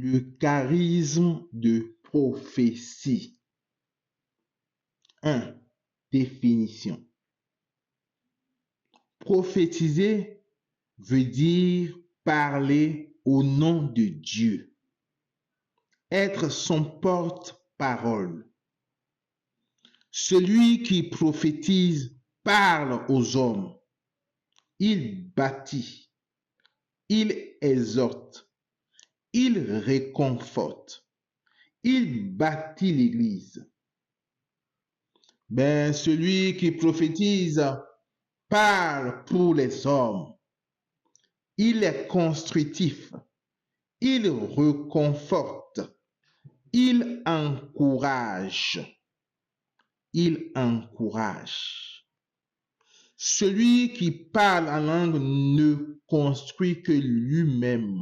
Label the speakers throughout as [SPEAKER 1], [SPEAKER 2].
[SPEAKER 1] le charisme de prophétie. 1. Définition. Prophétiser veut dire parler au nom de Dieu, être son porte-parole. Celui qui prophétise parle aux hommes. Il bâtit, il exhorte, il réconforte, il bâtit l'Église. Celui qui prophétise parle pour les hommes. Il est constructif, il réconforte, il encourage. Il encourage. Celui qui parle en langue ne construit que lui-même,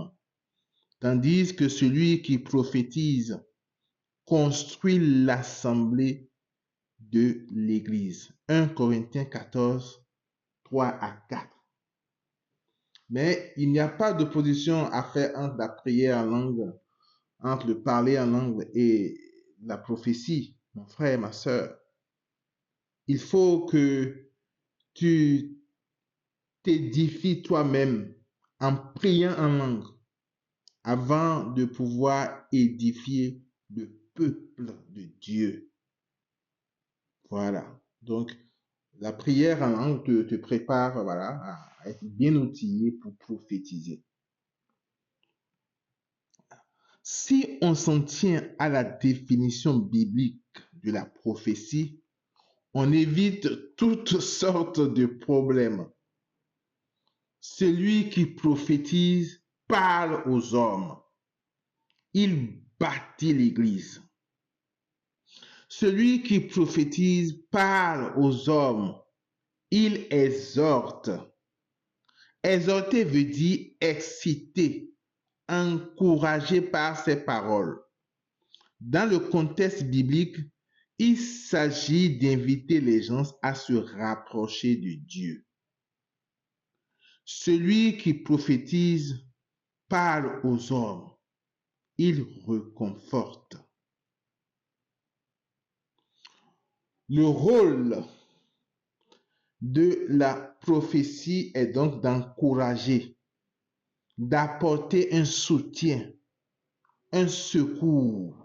[SPEAKER 1] tandis que celui qui prophétise construit l'assemblée de l'Église. 1 Corinthiens 14, 3 à 4. Mais il n'y a pas d'opposition à faire entre la prière en langue, entre le parler en langue et la prophétie, mon frère, ma soeur. Il faut que tu t'édifies toi-même en priant en langue avant de pouvoir édifier le peuple de Dieu. Voilà. Donc, la prière en langue te prépare, à être bien outillé pour prophétiser. Si on s'en tient à la définition biblique de la prophétie, on évite toutes sortes de problèmes. Celui qui prophétise parle aux hommes. Il bâtit l'Église. Celui qui prophétise parle aux hommes. Il exhorte. Exhorter veut dire exciter, encourager par ses paroles. Dans le contexte biblique, il s'agit d'inviter les gens à se rapprocher de Dieu. Celui qui prophétise parle aux hommes. Il réconforte. Le rôle de la prophétie est donc d'encourager, d'apporter un soutien, un secours,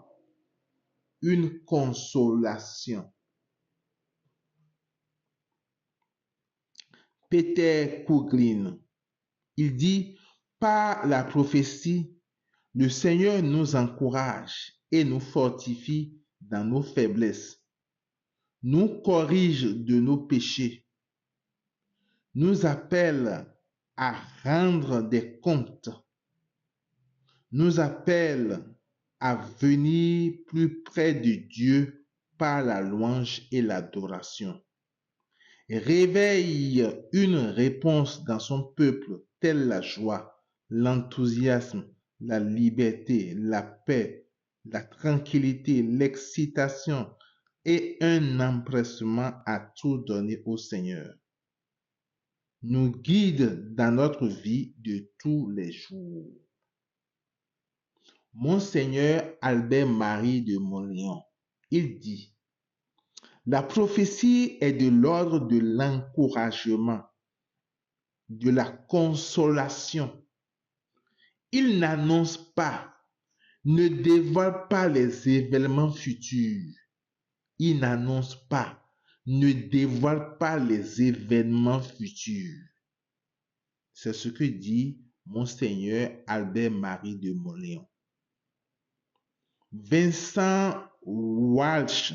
[SPEAKER 1] une consolation. Peter Coughlin, il dit, par la prophétie, le Seigneur nous encourage et nous fortifie dans nos faiblesses, nous corrige de nos péchés, nous appelle à rendre des comptes, nous appelle à venir plus près de Dieu par la louange et l'adoration. Réveille une réponse dans son peuple, telle la joie, l'enthousiasme, la liberté, la paix, la tranquillité, l'excitation et un empressement à tout donner au Seigneur. Nous guide dans notre vie de tous les jours. Monseigneur Albert Marie de Montléon, il dit, la prophétie est de l'ordre de l'encouragement, de la consolation. Il n'annonce pas, ne dévoile pas les événements futurs. Il n'annonce pas, ne dévoile pas les événements futurs. C'est ce que dit Monseigneur Albert Marie de Montléon. Vincent Walsh,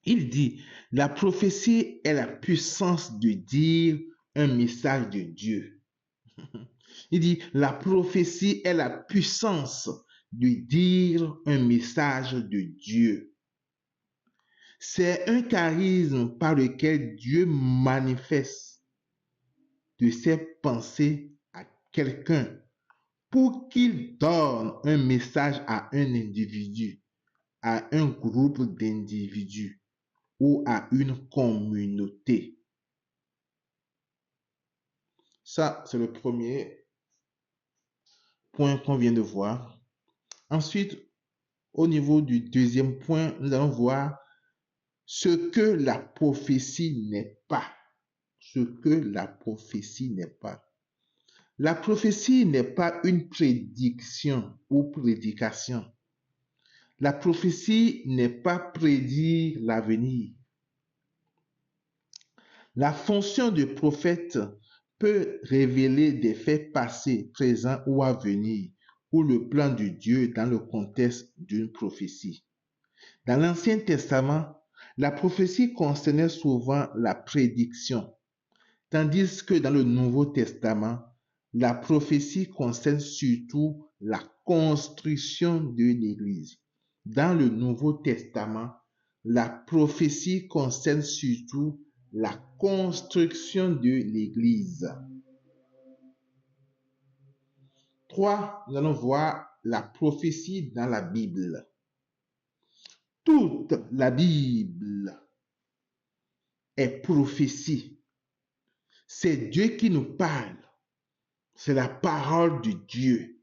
[SPEAKER 1] il dit, la prophétie est la puissance de dire un message de Dieu. Il dit, la prophétie est la puissance de dire un message de Dieu. C'est un charisme par lequel Dieu manifeste de ses pensées à quelqu'un pour qu'il donne un message à un individu, à un groupe d'individus ou à une communauté. Ça, c'est le premier point qu'on vient de voir. Ensuite, au niveau du deuxième point, nous allons voir ce que la prophétie n'est pas. Ce que la prophétie n'est pas. La prophétie n'est pas une prédiction ou prédication. La prophétie n'est pas prédire l'avenir. La fonction de prophète peut révéler des faits passés, présents ou à venir, ou le plan de Dieu dans le contexte d'une prophétie. Dans l'Ancien Testament, la prophétie concernait souvent la prédiction, tandis que dans le Nouveau Testament, la prophétie concerne surtout la construction de l'Église. Dans le Nouveau Testament, la prophétie concerne surtout la construction de l'Église. 3. Nous allons voir la prophétie dans la Bible. Toute la Bible est prophétie. C'est Dieu qui nous parle. C'est la parole de Dieu.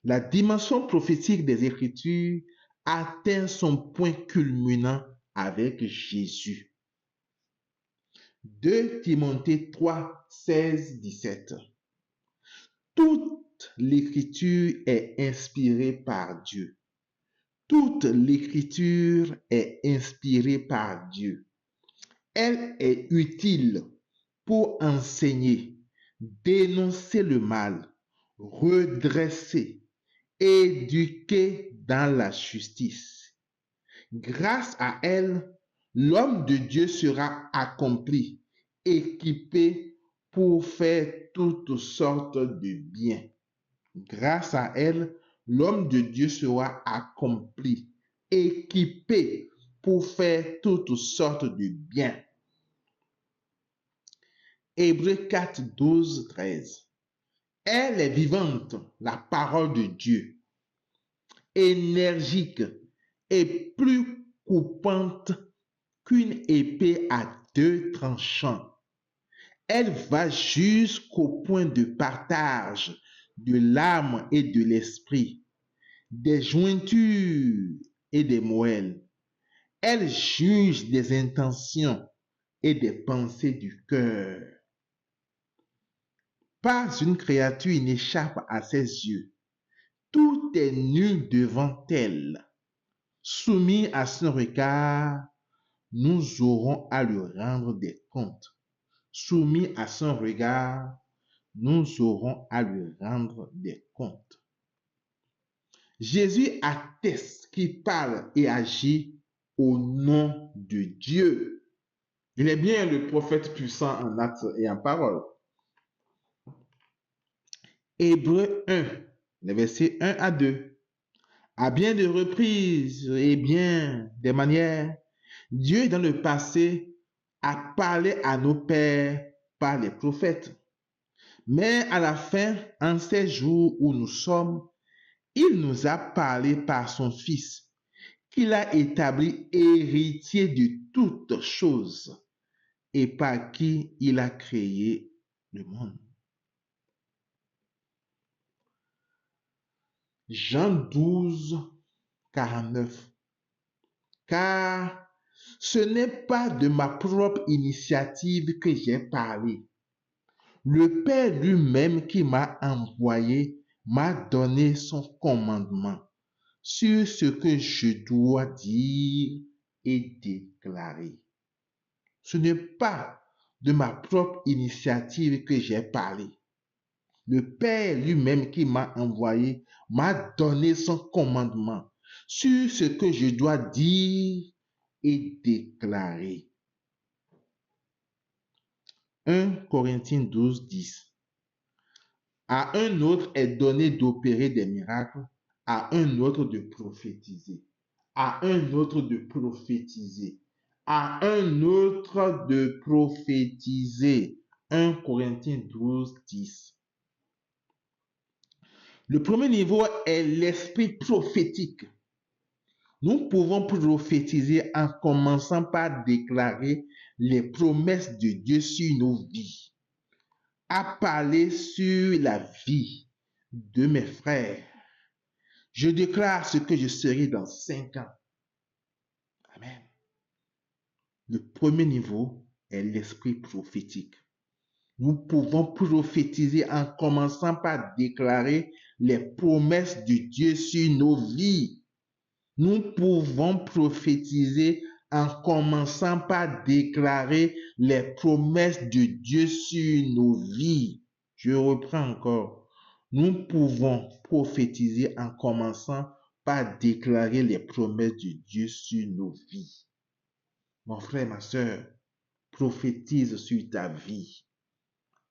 [SPEAKER 1] La dimension prophétique des Écritures atteint son point culminant avec Jésus. 2 Timothée 3, 16, 17. Toute l'Écriture est inspirée par Dieu. Toute l'Écriture est inspirée par Dieu. Elle est utile pour enseigner, dénoncer le mal, redresser, éduquer dans la justice. Grâce à elle, l'homme de Dieu sera accompli, équipé pour faire toutes sortes de biens. Grâce à elle, l'homme de Dieu sera accompli, équipé pour faire toutes sortes de biens. Hébreux 4, 12, 13. Elle est vivante, la parole de Dieu, énergique et plus coupante qu'une épée à 2 tranchants. Elle va jusqu'au point de partage de l'âme et de l'esprit, des jointures et des moelles. Elle juge des intentions et des pensées du cœur. Pas une créature n'échappe à ses yeux. Tout est nu devant elle. Soumis à son regard, nous aurons à lui rendre des comptes. Soumis à son regard, nous aurons à lui rendre des comptes. Jésus atteste qu'il parle et agit au nom de Dieu. Il est bien le prophète puissant en actes et en parole. Hébreux 1, les versets 1 à 2. À bien des reprises et bien des manières, Dieu dans le passé a parlé à nos pères par les prophètes. Mais à la fin, en ces jours où nous sommes, il nous a parlé par son Fils, qu'il a établi héritier de toutes choses et par qui il a créé le monde. Jean 12, 49. Car ce n'est pas de ma propre initiative que j'ai parlé. Le Père lui-même qui m'a envoyé m'a donné son commandement sur ce que je dois dire et déclarer. Ce n'est pas de ma propre initiative que j'ai parlé. Le Père lui-même qui m'a envoyé m'a donné son commandement sur ce que je dois dire et déclarer. 1 Corinthiens 12, 10. À un autre est donné d'opérer des miracles, à un autre de prophétiser, à un autre de prophétiser, à un autre de prophétiser. 1 Corinthiens 12, 10. Le premier niveau est l'esprit prophétique. Nous pouvons prophétiser en commençant par déclarer les promesses de Dieu sur nos vies, à parler sur la vie, de mes frères. Je déclare ce que je serai dans 5 ans. Amen. Le premier niveau est l'esprit prophétique. Nous pouvons prophétiser en commençant par déclarer les promesses de Dieu sur nos vies. Nous pouvons prophétiser en commençant par déclarer les promesses de Dieu sur nos vies. Je reprends encore. Nous pouvons prophétiser en commençant par déclarer les promesses de Dieu sur nos vies. Mon frère, ma soeur, prophétise sur ta vie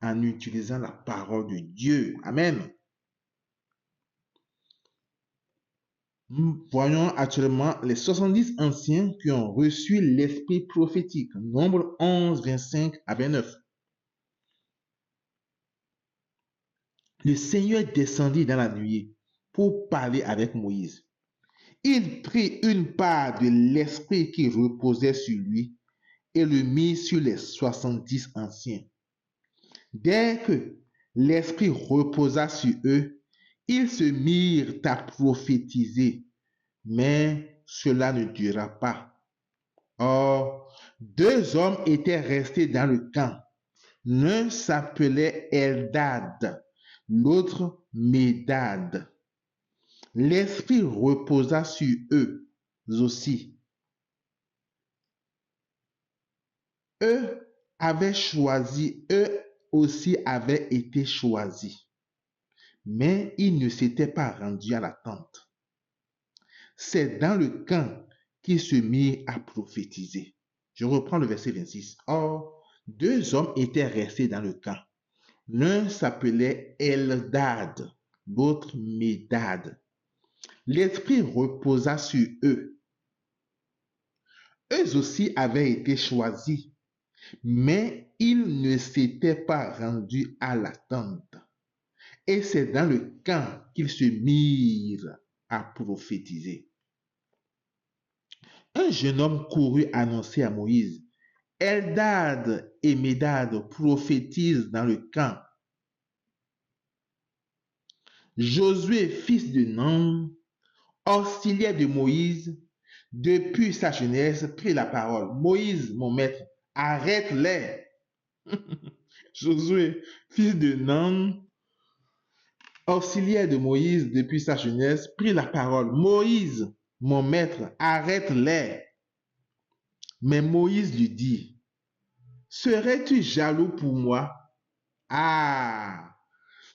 [SPEAKER 1] en utilisant la parole de Dieu. Amen. Nous voyons actuellement les 70 anciens qui ont reçu l'esprit prophétique. Nombre 11, 25 à 29. Le Seigneur descendit dans la nuit pour parler avec Moïse. Il prit une part de l'esprit qui reposait sur lui et le mit sur les 70 anciens. Dès que l'esprit reposa sur eux, ils se mirent à prophétiser, mais cela ne dura pas. Or, 2 hommes étaient restés dans le camp. L'un s'appelait Eldad, l'autre Médad. L'esprit reposa sur eux aussi. Eux aussi avaient été choisis, mais ils ne s'étaient pas rendus à la tente. C'est dans le camp qu'ils se mirent à prophétiser. Je reprends le verset 26. Or, 2 hommes étaient restés dans le camp. L'un s'appelait Eldad, l'autre Médad. L'esprit reposa sur eux. Eux aussi avaient été choisis, mais ils ne s'étaient pas rendus à la tente. Et c'est dans le camp qu'ils se mirent à prophétiser. Un jeune homme courut annoncer à Moïse: Eldad et Médad prophétisent dans le camp. Josué, fils de Nun, auxiliaire de Moïse, depuis sa jeunesse, prit la parole. Moïse, mon maître, arrête-les. Josué, fils de Nun, auxiliaire de Moïse depuis sa jeunesse, prit la parole. Moïse, mon maître, arrête-les. Mais Moïse lui dit: Serais-tu jaloux pour moi? Ah!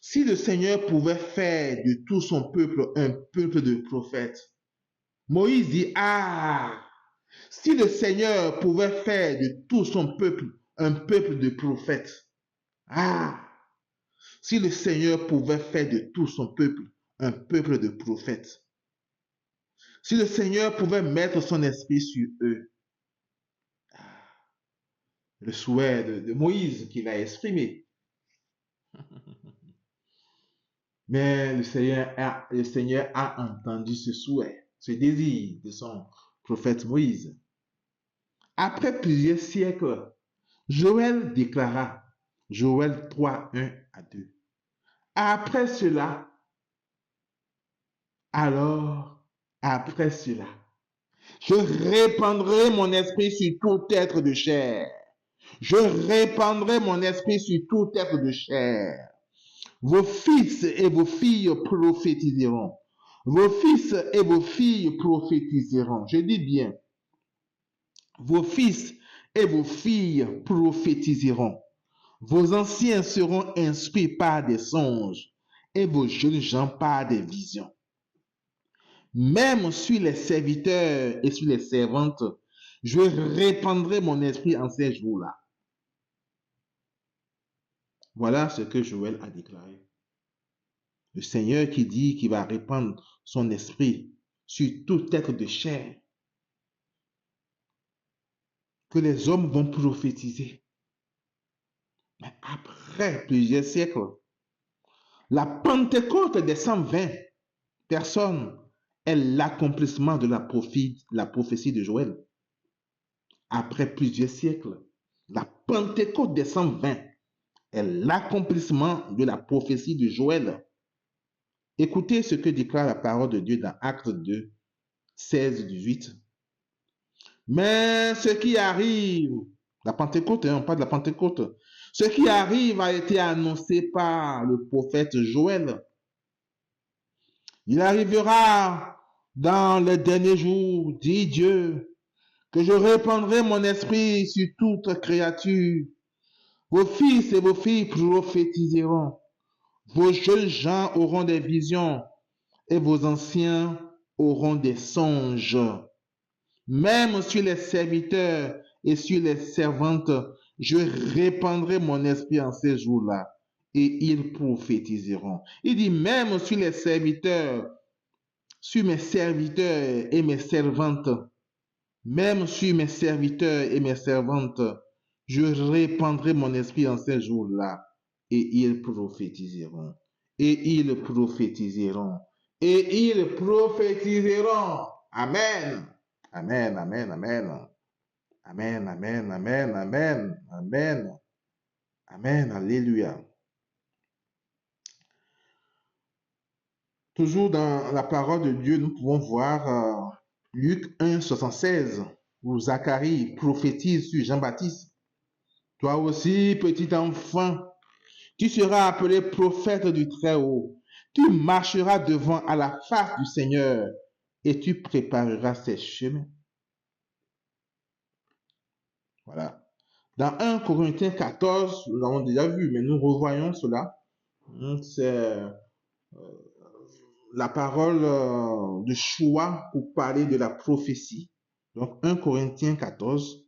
[SPEAKER 1] Si le Seigneur pouvait faire de tout son peuple un peuple de prophètes. Moïse dit: Ah! Si le Seigneur pouvait faire de tout son peuple un peuple de prophètes. Ah! Si le Seigneur pouvait faire de tout son peuple un peuple de prophètes. Si le Seigneur pouvait mettre son esprit sur eux. Le souhait de Moïse qu'il a exprimé. Mais le Seigneur a entendu ce souhait, ce désir de son prophète Moïse. Après plusieurs siècles, Joël déclara, Joël 3, 1 à 2. Après cela, je répandrai mon esprit sur tout être de chair. Je répandrai mon esprit sur tout être de chair. Vos fils et vos filles prophétiseront. Vos fils et vos filles prophétiseront. Je dis bien, vos fils et vos filles prophétiseront. Vos anciens seront instruits par des songes et vos jeunes gens par des visions. Même sur les serviteurs et sur les servantes, je répandrai mon esprit en ces jours-là. Voilà ce que Joël a déclaré. Le Seigneur qui dit qu'il va répandre son esprit sur tout être de chair. Que les hommes vont prophétiser. Mais après plusieurs siècles, la Pentecôte des 120 personnes est l'accomplissement de la prophétie de Joël. Après plusieurs siècles, la Pentecôte des 120 est l'accomplissement de la prophétie de Joël. Écoutez ce que déclare la parole de Dieu dans Actes 2, 16-18. Mais ce qui arrive, la Pentecôte, on parle de la Pentecôte, ce qui arrive a été annoncé par le prophète Joël. Il arrivera dans les derniers jours, dit Dieu, que je répandrai mon esprit sur toute créature. Vos fils et vos filles prophétiseront. Vos jeunes gens auront des visions et vos anciens auront des songes. Même sur les serviteurs et sur les servantes, je répandrai mon esprit en ces jours-là et ils prophétiseront. Il dit même sur les serviteurs, sur mes serviteurs et mes servantes, même sur mes serviteurs et mes servantes, je répandrai mon esprit en ces jours-là et ils prophétiseront. Et ils prophétiseront. Et ils prophétiseront. Amen. Amen, amen, amen. Amen, amen, amen, amen, amen. Amen, alléluia. Toujours dans la parole de Dieu, nous pouvons voir Luc 1, 76, où Zacharie prophétise sur Jean-Baptiste. Toi aussi, petit enfant, tu seras appelé prophète du Très-Haut. Tu marcheras devant à la face du Seigneur et tu prépareras ses chemins. Voilà. Dans 1 Corinthiens 14, nous l'avons déjà vu, mais nous revoyons cela. C'est la parole de choix pour parler de la prophétie. Donc 1 Corinthiens 14,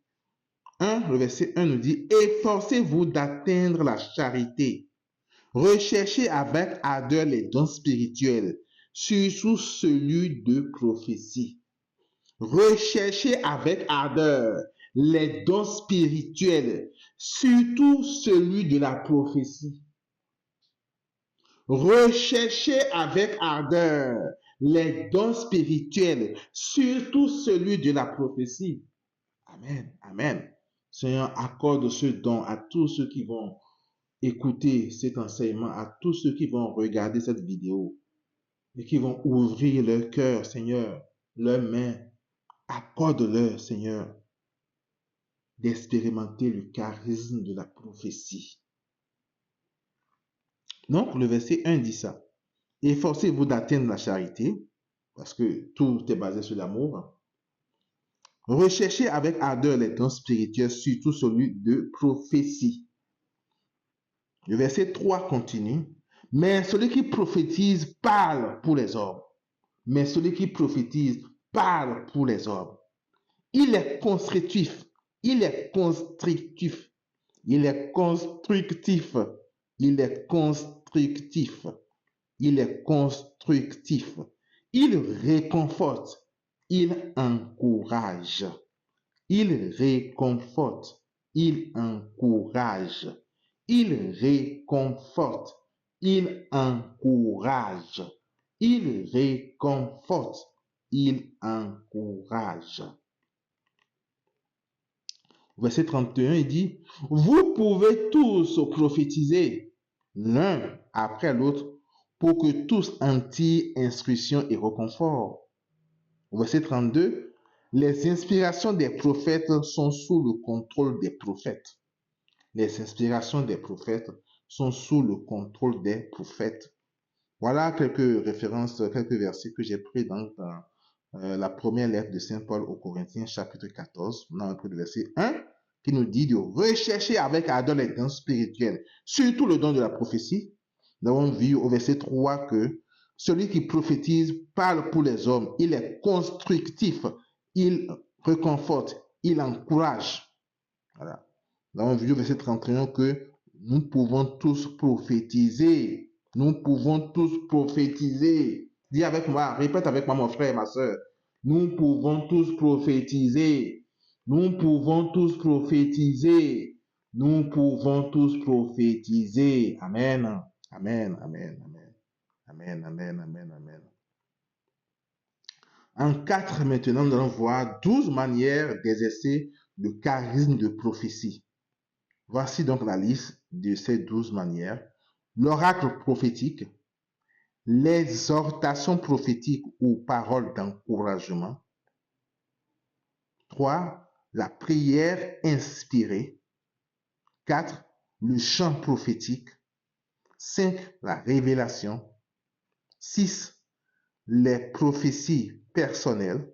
[SPEAKER 1] 1, le verset 1 nous dit, efforcez-vous d'atteindre la charité. Recherchez avec ardeur les dons spirituels, surtout celui de prophétie. Recherchez avec ardeur les dons spirituels, surtout celui de la prophétie. Recherchez avec ardeur les dons spirituels, surtout celui de la prophétie. Amen, amen. Seigneur, accorde ce don à tous ceux qui vont écouter cet enseignement, à tous ceux qui vont regarder cette vidéo et qui vont ouvrir leur cœur, Seigneur, leurs mains. Accorde-leur, Seigneur, d'expérimenter le charisme de la prophétie. Donc, le verset 1 dit ça. Efforcez-vous d'atteindre la charité, parce que tout est basé sur l'amour. Recherchez avec ardeur les dons spirituels, surtout celui de prophétie. Le verset 3 continue. Mais celui qui prophétise parle pour les hommes. Mais celui qui prophétise parle pour les hommes. Il est constructif. Il est constructif. Il est constructif. Il est constructif. Il est constructif. Il réconforte. Il encourage. Il réconforte. Il encourage. Il réconforte. Il encourage. Il réconforte. Il encourage. Verset 31, il dit, vous pouvez tous prophétiser l'un après l'autre pour que tous en tirent instruction et réconfort. Verset 32, les inspirations des prophètes sont sous le contrôle des prophètes. Les inspirations des prophètes sont sous le contrôle des prophètes. Voilà quelques références, quelques versets que j'ai pris dans la première lettre de Saint Paul aux Corinthiens, chapitre 14. On a un peu de verset 1 qui nous dit de rechercher avec ardeur les dons spirituels, surtout le don de la prophétie. Nous avons vu au verset 3 que celui qui prophétise parle pour les hommes. Il est constructif, il réconforte, il encourage. Voilà. Nous avons vu au verset 31 que nous pouvons tous prophétiser. Nous pouvons tous prophétiser. Dis avec moi, répète avec moi, mon frère et ma soeur. Nous pouvons tous prophétiser. Nous pouvons tous prophétiser. Nous pouvons tous prophétiser. Amen. Amen, amen, amen. Amen, amen, amen, amen. En 4, maintenant, nous allons voir 12 manières d'exercer le charisme de prophétie. Voici donc la liste de ces 12 manières. L'oracle prophétique, l'exhortation prophétique ou parole d'encouragement. 3. La prière inspirée. 4. Le chant prophétique. 5. La révélation. 6. Les prophéties personnelles.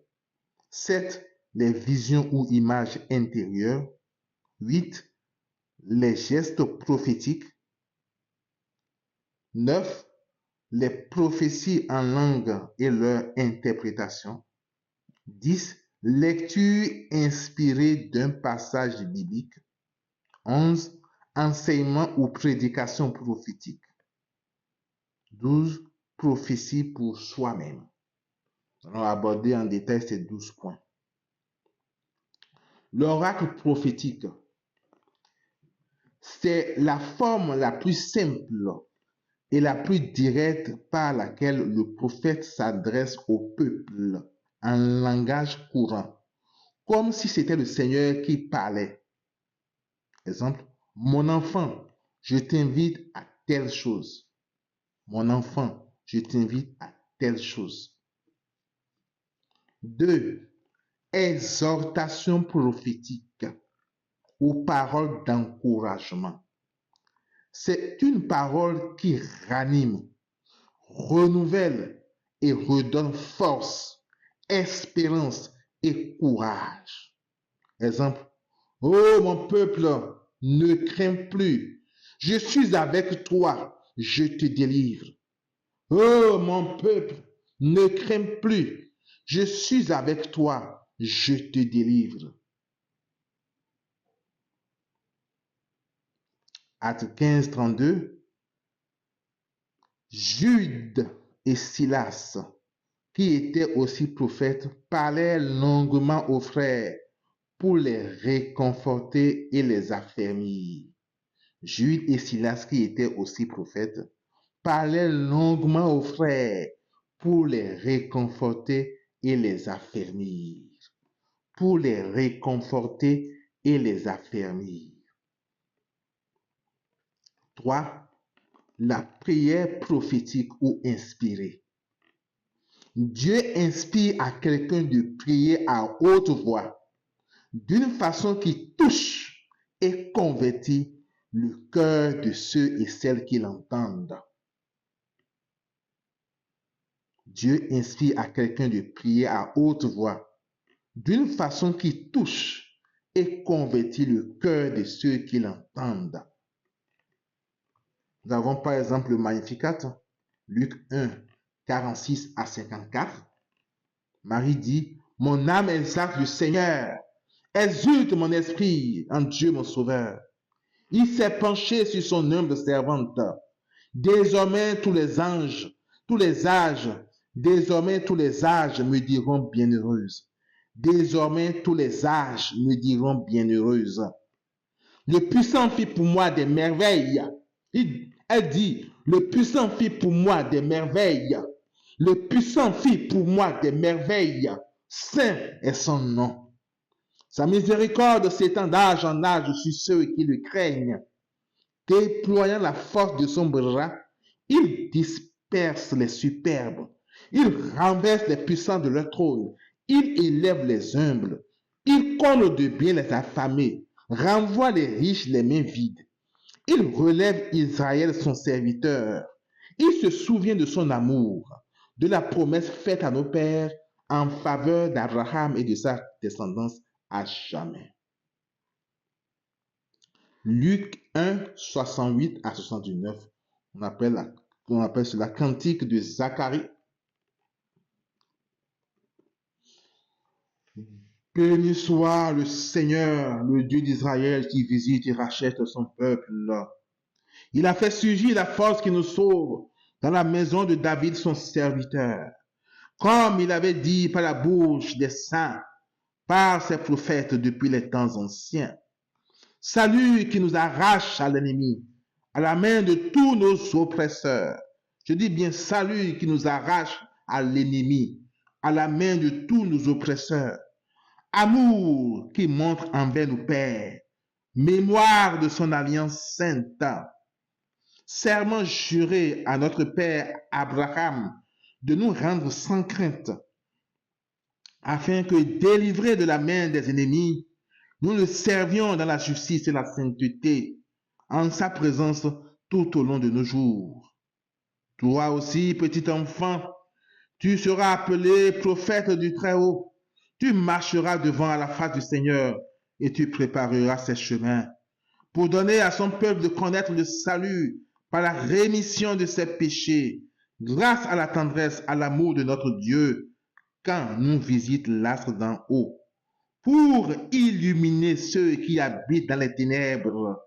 [SPEAKER 1] 7. Les visions ou images intérieures. 8. Les gestes prophétiques. 9. Les prophéties en langue et leur interprétation. 10. Lecture inspirée d'un passage biblique. 11. Enseignement ou prédication prophétique. 12. Prophétie pour soi-même. Nous allons aborder en détail ces 12 points. L'oracle prophétique, c'est la forme la plus simple et la plus directe par laquelle le prophète s'adresse au peuple en langage courant, comme si c'était le Seigneur qui parlait. Exemple, mon enfant, je t'invite à telle chose. Mon enfant, je t'invite à telle chose. 2. Exhortation prophétique ou parole d'encouragement. C'est une parole qui ranime, renouvelle et redonne force, espérance et courage. Exemple, oh mon peuple, ne crains plus, je suis avec toi, je te délivre. Oh mon peuple, ne crains plus, je suis avec toi, je te délivre. Actes 15, 32. Jude et Silas, qui étaient aussi prophètes, parlaient longuement aux frères pour les réconforter et les affermir. Jude et Silas, qui étaient aussi prophètes, parlaient longuement aux frères pour les réconforter et les affermir. Pour les réconforter et les affermir. 3. La prière prophétique ou inspirée. Dieu inspire à quelqu'un de prier à haute voix, d'une façon qui touche et convertit le cœur de ceux et celles qui l'entendent. Dieu inspire à quelqu'un de prier à haute voix, d'une façon qui touche et convertit le cœur de ceux qui l'entendent. Nous avons par exemple le Magnificat, Luc 1, 46 à 54. Marie dit, mon âme exalte le Seigneur, exulte mon esprit en Dieu mon Sauveur. Il s'est penché sur son humble servante. Désormais tous les âges me diront bienheureuse. Désormais tous les âges me diront bienheureuse. Le puissant fit pour moi des merveilles. Elle dit, le puissant fit pour moi des merveilles. Le puissant fit pour moi des merveilles. Saint est son nom. Sa miséricorde s'étend d'âge en âge sur ceux qui le craignent. Déployant la force de son bras, il disperse les superbes. Il renverse les puissants de leur trône. Il élève les humbles. Il comble de bien les affamés. Renvoie les riches les mains vides. Il relève Israël son serviteur. Il se souvient de son amour, de la promesse faite à nos pères en faveur d'Abraham et de sa descendance à jamais. Luc 1, 68 à 69. On appelle cela cantique de Zacharie. Béni soit le Seigneur, le Dieu d'Israël, qui visite et rachète son peuple. Il a fait surgir la force qui nous sauve dans la maison de David, son serviteur, comme il avait dit par la bouche des saints, par ses prophètes depuis les temps anciens. Salut qui nous arrache à l'ennemi, à la main de tous nos oppresseurs. Je dis bien salut qui nous arrache à l'ennemi, à la main de tous nos oppresseurs. Amour qui montre envers nos pères, mémoire de son alliance sainte. serment juré à notre père Abraham de nous rendre sans crainte, afin que, délivrés de la main des ennemis, nous le servions dans la justice et la sainteté, en sa présence tout au long de nos jours. Toi aussi, petit enfant, tu seras appelé prophète du Très-Haut. Tu marcheras devant à la face du Seigneur et tu prépareras ses chemins pour donner à son peuple de connaître le salut par la rémission de ses péchés, grâce à la tendresse, à l'amour de notre Dieu, quand nous visite l'astre d'en haut, pour illuminer ceux qui habitent dans les ténèbres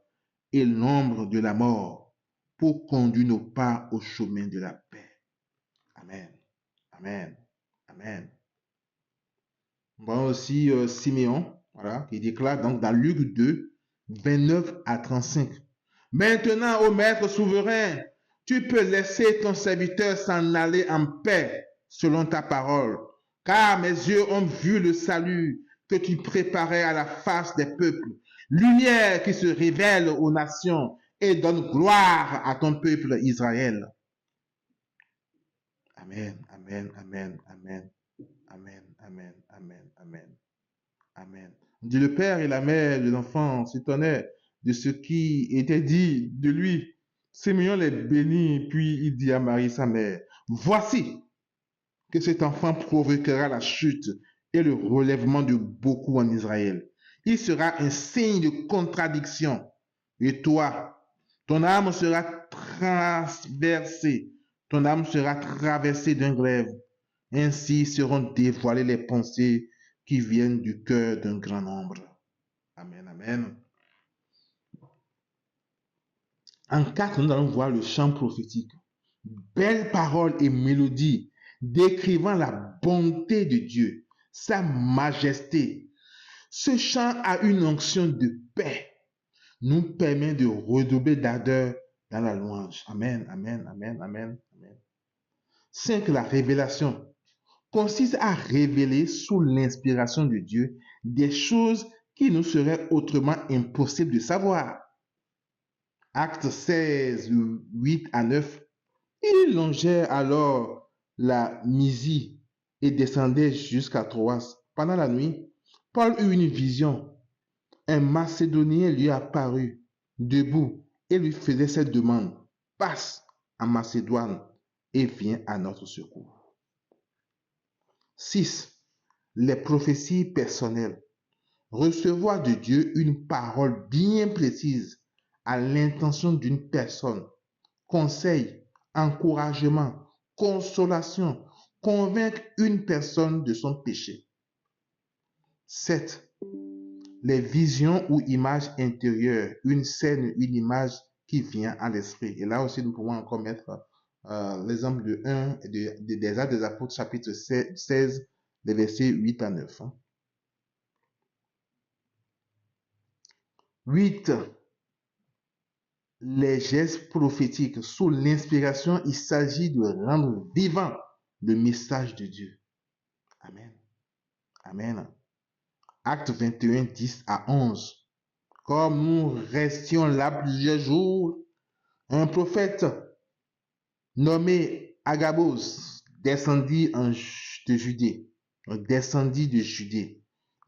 [SPEAKER 1] et l'ombre de la mort, pour conduire nos pas au chemin de la paix. Amen. Amen. Amen. On voit aussi Siméon, voilà, qui déclare donc dans Luc 2, 29 à 35. Maintenant, ô Maître souverain, tu peux laisser ton serviteur s'en aller en paix selon ta parole, car mes yeux ont vu le salut que tu préparais à la face des peuples, lumière qui se révèle aux nations et donne gloire à ton peuple Israël. Amen, amen, amen, amen, amen, amen, amen, amen, amen. On dit le père et la mère de l'enfant s'étonnaient de ce qui était dit de lui. Simeon les bénit, puis il dit à Marie, sa mère, voici que cet enfant provoquera la chute et le relèvement de beaucoup en Israël. Il sera un signe de contradiction. Et toi, ton âme sera transversée, ton âme sera traversée d'un glaive. Ainsi seront dévoilées les pensées qui viennent du cœur d'un grand nombre. Amen, amen. En 4, nous allons voir le chant prophétique. Belles paroles et mélodies décrivant la bonté de Dieu, sa majesté. Ce chant a une onction de paix, nous permet de redoubler d'ardeur dans la louange. Amen, amen, amen, amen, amen. 5. La révélation consiste à révéler sous l'inspiration de Dieu des choses qui nous seraient autrement impossibles de savoir. Actes 16, 8 à 9. Ils longèrent alors la Mysie et descendaient jusqu'à Troas. Pendant la nuit, Paul eut une vision. Un Macédonien lui apparut, debout, et lui faisait cette demande. Passe en Macédoine et viens à notre secours. 6. Les prophéties personnelles. Recevoir de Dieu une parole bien précise à l'intention d'une personne. Conseil, encouragement, consolation, convaincre une personne de son péché. 7. Les visions ou images intérieures, une scène, une image qui vient à l'esprit. Et là aussi, nous pouvons encore mettre l'exemple de 1 des Actes des Apôtres, chapitre 16, les versets 8 à 9. 8. Les gestes prophétiques. Sous l'inspiration, il s'agit de rendre vivant le message de Dieu. Amen. Amen. Acte 21, 10 à 11. Comme nous restions là plusieurs jours, un prophète nommé Agabos descendit de Judée.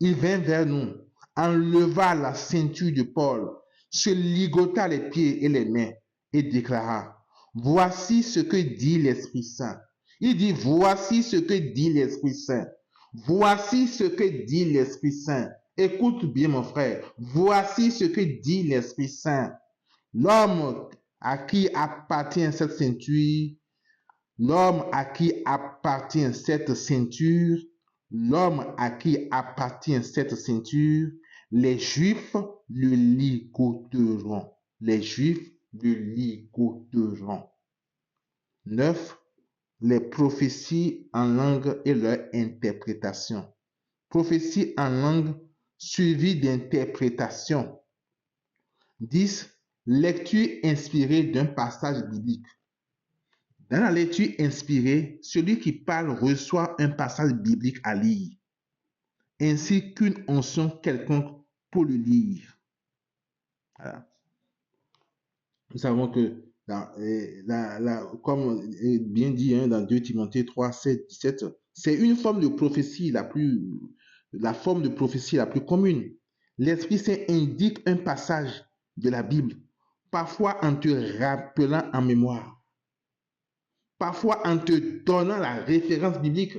[SPEAKER 1] Il vint vers nous, enleva la ceinture de Paul, se ligota les pieds et les mains et déclara, voici ce que dit l'Esprit Saint. Il dit, voici ce que dit l'Esprit Saint. Voici ce que dit l'Esprit Saint. Écoute bien mon frère, voici ce que dit l'Esprit Saint. L'homme à qui appartient cette ceinture, l'homme à qui appartient cette ceinture, l'homme à qui appartient cette ceinture, les Juifs le ligoteront. Les Juifs le ligoteront. 9. Les prophéties en langue et leur interprétation. Prophéties en langue suivies d'interprétation. 10. Lecture inspirée d'un passage biblique. Dans la lecture inspirée, celui qui parle reçoit un passage biblique à lire, ainsi qu'une onction quelconque pour le lire. Voilà. Nous savons que comme bien dit dans 2 Timothée 3, 7, 17, c'est une forme de prophétie la forme de prophétie la plus commune. L'Esprit Saint indique un passage de la Bible, parfois en te rappelant en mémoire, parfois en te donnant la référence biblique.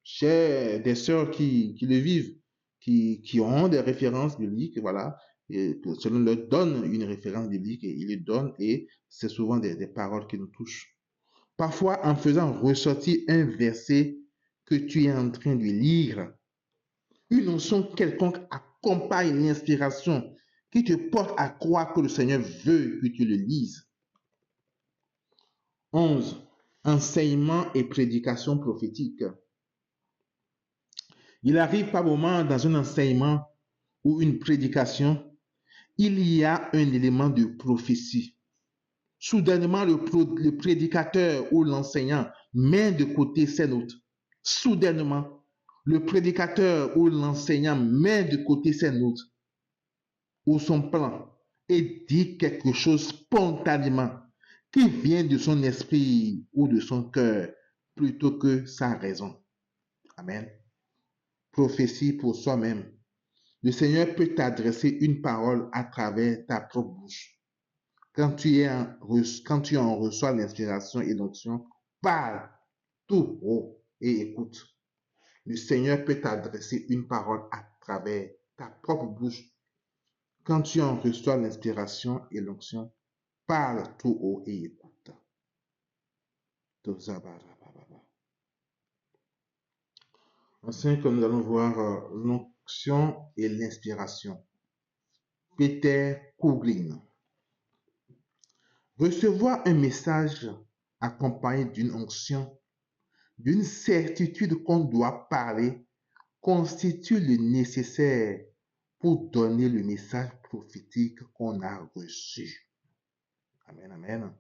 [SPEAKER 1] J'ai des sœurs qui le vivent, qui ont des références bibliques, voilà, et que cela leur donne une référence biblique et ils le donnent et c'est souvent des paroles qui nous touchent. Parfois en faisant ressortir un verset que tu es en train de lire, une notion quelconque accompagne l'inspiration qui te porte à croire que le Seigneur veut que tu le lises. 11. Enseignement et prédication prophétique. Il arrive par moment dans un enseignement ou une prédication, il y a un élément de prophétie. Soudainement, le prédicateur ou l'enseignant met de côté ses notes. Soudainement, le prédicateur ou l'enseignant met de côté ses notes ou son plan et dit quelque chose spontanément qui vient de son esprit ou de son cœur plutôt que sa raison. Amen. Prophétie pour soi-même. Le Seigneur peut t'adresser une parole à travers ta propre bouche. Quand tu en reçois l'inspiration et l'onction, parle tout haut et écoute. Le Seigneur peut t'adresser une parole à travers ta propre bouche. Quand tu en reçois l'inspiration et l'onction, parle tout haut et écoute. Ensuite, nous allons voir l'onction et l'inspiration. Peter Kuglin. Recevoir un message accompagné d'une onction, d'une certitude qu'on doit parler, constitue le nécessaire pour donner le message prophétique qu'on a reçu. Amen, amen.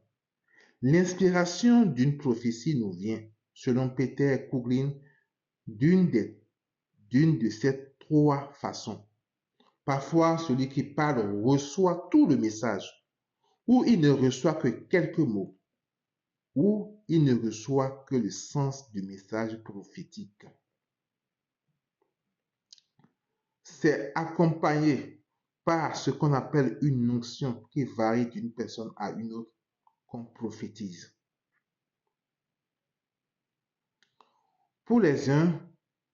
[SPEAKER 1] L'inspiration d'une prophétie nous vient, selon Peter Kuglin, d'une de ces trois façons. Parfois, celui qui parle reçoit tout le message, ou il ne reçoit que quelques mots, ou il ne reçoit que le sens du message prophétique. C'est accompagné par ce qu'on appelle une onction qui varie d'une personne à une autre qu'on prophétise. Pour les uns,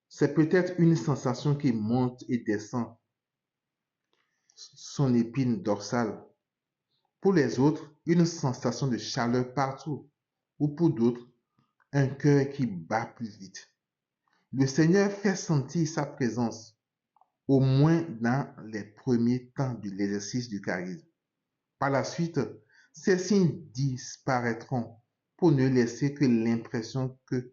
[SPEAKER 1] c'est peut-être une sensation qui monte et descend son épine dorsale. Pour les autres, une sensation de chaleur partout. Ou pour d'autres, un cœur qui bat plus vite. Le Seigneur fait sentir sa présence, au moins dans les premiers temps de l'exercice du charisme. Par la suite, ces signes disparaîtront pour ne laisser que l'impression que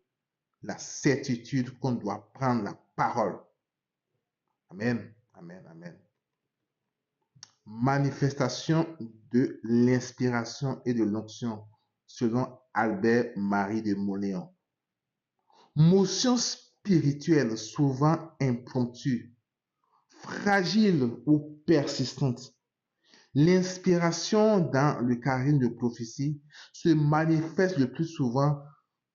[SPEAKER 1] la certitude qu'on doit prendre la parole. Amen, amen, amen. Manifestation de l'inspiration et de l'onction, selon Albert-Marie de Mauléon. Motion spirituelle souvent impromptue, fragile ou persistante. L'inspiration dans le charisme de prophétie se manifeste le plus souvent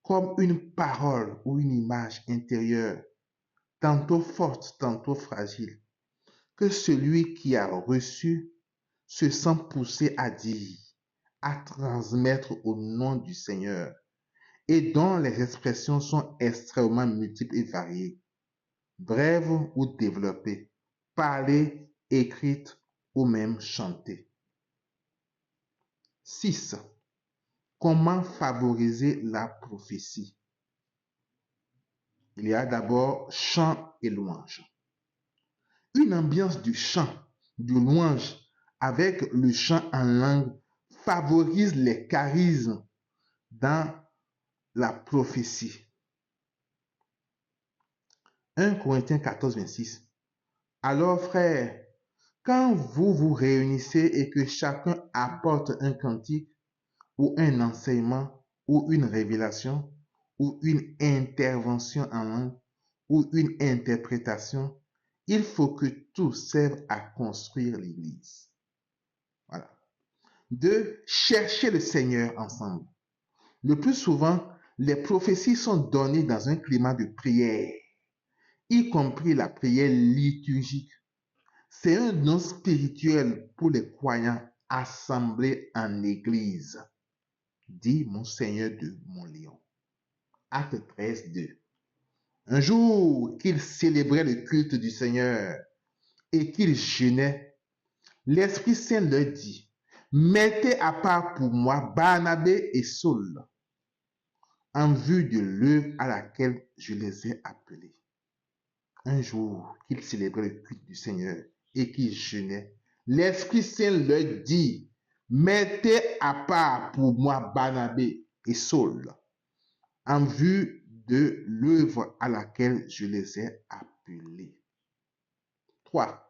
[SPEAKER 1] comme une parole ou une image intérieure, tantôt forte, tantôt fragile, que celui qui a reçu se sent poussé à dire, à transmettre au nom du Seigneur, et dont les expressions sont extrêmement multiples et variées, brèves ou développées, parlées, écrites ou même chantées. 6. Comment favoriser la prophétie? Il y a d'abord chant et louange. Une ambiance du chant, du louange avec le chant en langue favorise les charismes dans la prophétie. 1 Corinthiens 14, 26. Alors, frères, quand vous vous réunissez et que chacun apporte un cantique ou un enseignement ou une révélation ou une intervention en langue ou une interprétation, il faut que tout serve à construire l'Église. Voilà. 2. Chercher le Seigneur ensemble. Le plus souvent, les prophéties sont données dans un climat de prière, y compris la prière liturgique. C'est un don spirituel pour les croyants assemblés en église, dit Monseigneur de Montléon. Acte 13, 2. Un jour qu'ils célébraient le culte du Seigneur et qu'ils jeûnaient, l'Esprit Saint leur dit, mettez à part pour moi Barnabé et Saul, en vue de l'œuvre à laquelle je les ai appelés. Un jour qu'ils célébraient le culte du Seigneur et qu'ils jeûnaient, l'Esprit Saint leur dit, mettez à part pour moi Barnabé et Saul, en vue de l'œuvre à laquelle je les ai appelés. 3.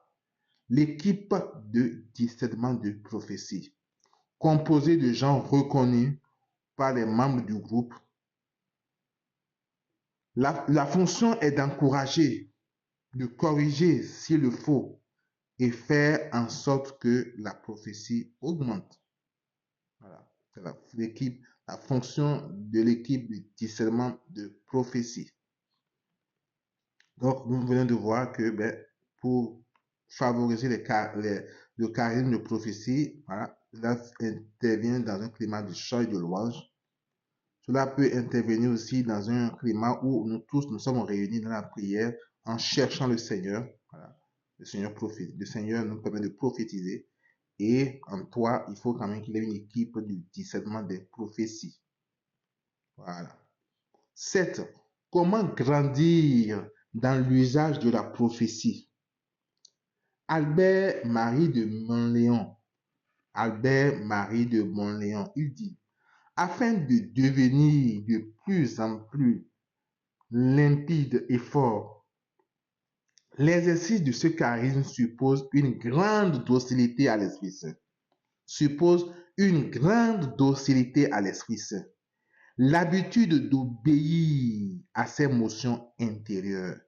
[SPEAKER 1] L'équipe de discernement de prophétie, composée de gens reconnus par les membres du groupe. La fonction est d'encourager, de corriger s'il le faut et faire en sorte que la prophétie augmente. Voilà. C'est la fonction de l'équipe de discernement de prophétie. Donc, nous venons de voir que pour favoriser le charisme de prophétie, voilà, cela intervient dans un climat de chant et de louange. Cela peut intervenir aussi dans un climat où nous tous nous sommes réunis dans la prière en cherchant le Seigneur. Voilà. Le Seigneur nous permet de prophétiser. Et en toi, il faut quand même qu'il y ait une équipe du discernement des prophéties. Voilà. 7. Comment grandir dans l'usage de la prophétie? Albert-Marie de Montléon, il dit, afin de devenir de plus en plus limpide et fort, l'exercice de ce charisme suppose une grande docilité à l'Esprit Saint. L'habitude d'obéir à ses motions intérieures,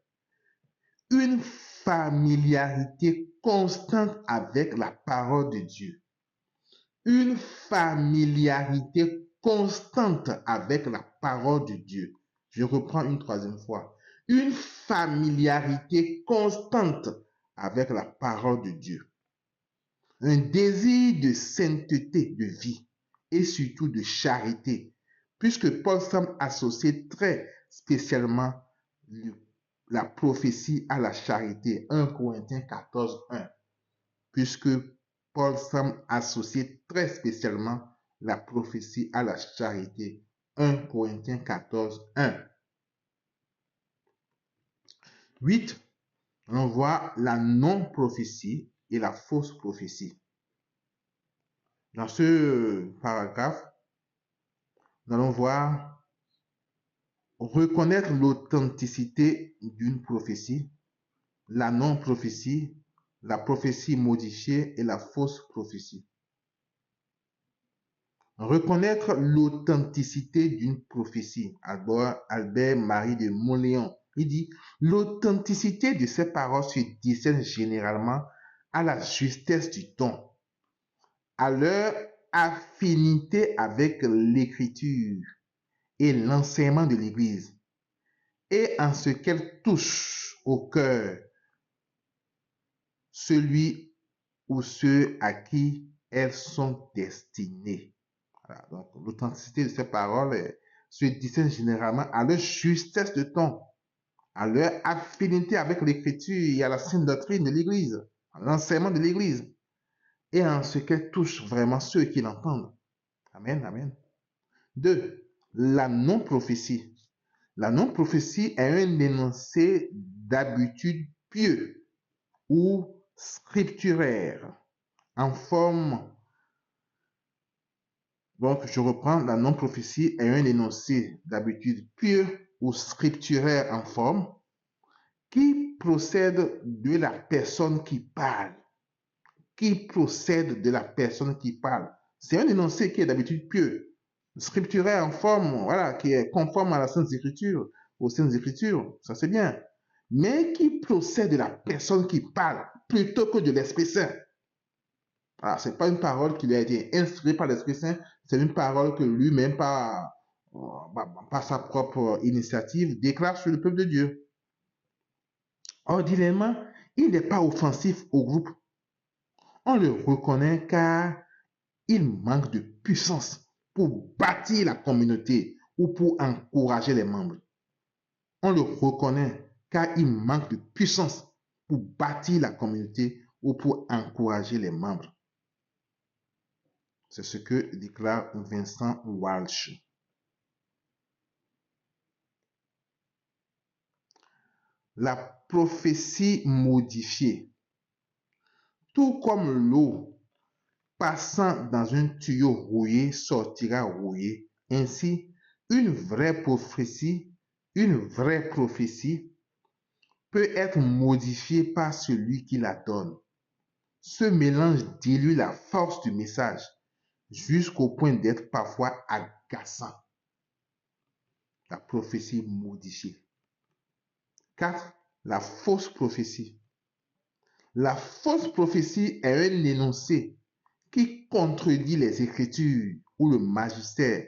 [SPEAKER 1] une familiarité constante avec la parole de Dieu. Une familiarité constante avec la parole de Dieu. Je reprends une troisième fois. Une familiarité constante avec la parole de Dieu. Un désir de sainteté de vie et surtout de charité, puisque Paul semble associer très spécialement la prophétie à la charité. 1 Corinthiens 14, 1. Puisque Paul semble associer très spécialement la prophétie à la charité. 1 Corinthiens 14, 1. 8. On voit la non-prophétie et la fausse prophétie. Dans ce paragraphe, nous allons voir reconnaître l'authenticité d'une prophétie, la non-prophétie, la prophétie modifiée et la fausse prophétie. Reconnaître l'authenticité d'une prophétie. Albert-Marie de Montléon, il dit, l'authenticité de ces paroles se discerne généralement à la justesse du ton, à leur affinité avec l'écriture et l'enseignement de l'Église, et en ce qu'elle touche au cœur celui ou ceux à qui elles sont destinées. Voilà, donc l'authenticité de ces paroles se discerne généralement à leur justesse de ton, à leur affinité avec l'écriture et à la sainte doctrine de l'Église, à l'enseignement de l'Église, et en ce qu'elle touche vraiment ceux qui l'entendent. Amen, amen. 2. La non-prophétie. La non-prophétie est un énoncé d'habitude pieux ou scripturaire en forme. Donc, je reprends, la non-prophétie est un énoncé d'habitude pieux ou scripturaire en forme qui procède de la personne qui parle. C'est un énoncé qui est d'habitude pieux, scripturaire en forme, voilà, qui est conforme à la Sainte Écriture, aux Saintes Écritures, ça c'est bien, mais qui procède de la personne qui parle plutôt que de l'Esprit Saint. Alors, ce n'est pas une parole qui lui a été inspirée par l'Esprit Saint, c'est une parole que lui-même, par sa propre initiative, déclare sur le peuple de Dieu. Ordinairement, il n'est pas offensif au groupe. On le reconnaît car il manque de puissance pour bâtir la communauté ou pour encourager les membres. On le reconnaît car il manque de puissance pour bâtir la communauté ou pour encourager les membres. C'est ce que déclare Vincent Walsh. La prophétie modifiée. Tout comme l'eau passant dans un tuyau rouillé sortira rouillé, ainsi une vraie prophétie peut être modifiée par celui qui la donne. Ce mélange dilue la force du message jusqu'au point d'être parfois agaçant. La prophétie modifiée. 4. La fausse prophétie. La fausse prophétie est un énoncé qui contredit les Écritures ou le magistère